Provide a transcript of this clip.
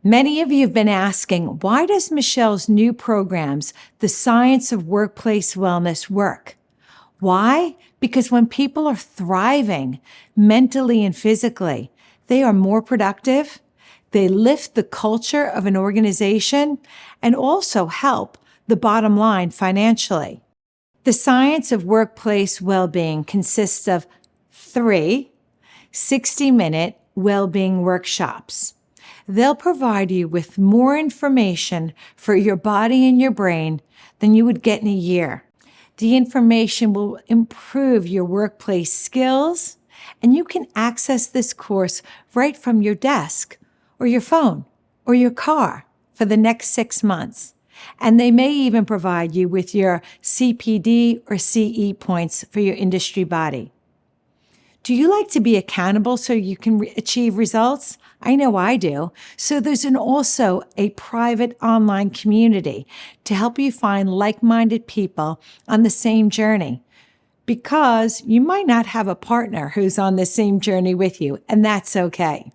Many of you have been asking, why does Michelle's new programs, The Science of Workplace Wellness, work? Why? Because when people are thriving mentally and physically, they are more productive, they lift the culture of an organization, and also help the bottom line financially. The Science of Workplace Wellbeing consists of 3 60-minute well-being workshops. They'll provide you with more information for your body and your brain than you would get in a year. The information will improve your workplace skills, and you can access this course right from your desk or your phone or your car for the next 6 months. And they may even provide you with your CPD or CE points for your industry body. Do you like to be accountable so you can achieve results? I know I do. So there's also a private online community to help you find like-minded people on the same journey, because you might not have a partner who's on the same journey with you, and that's okay.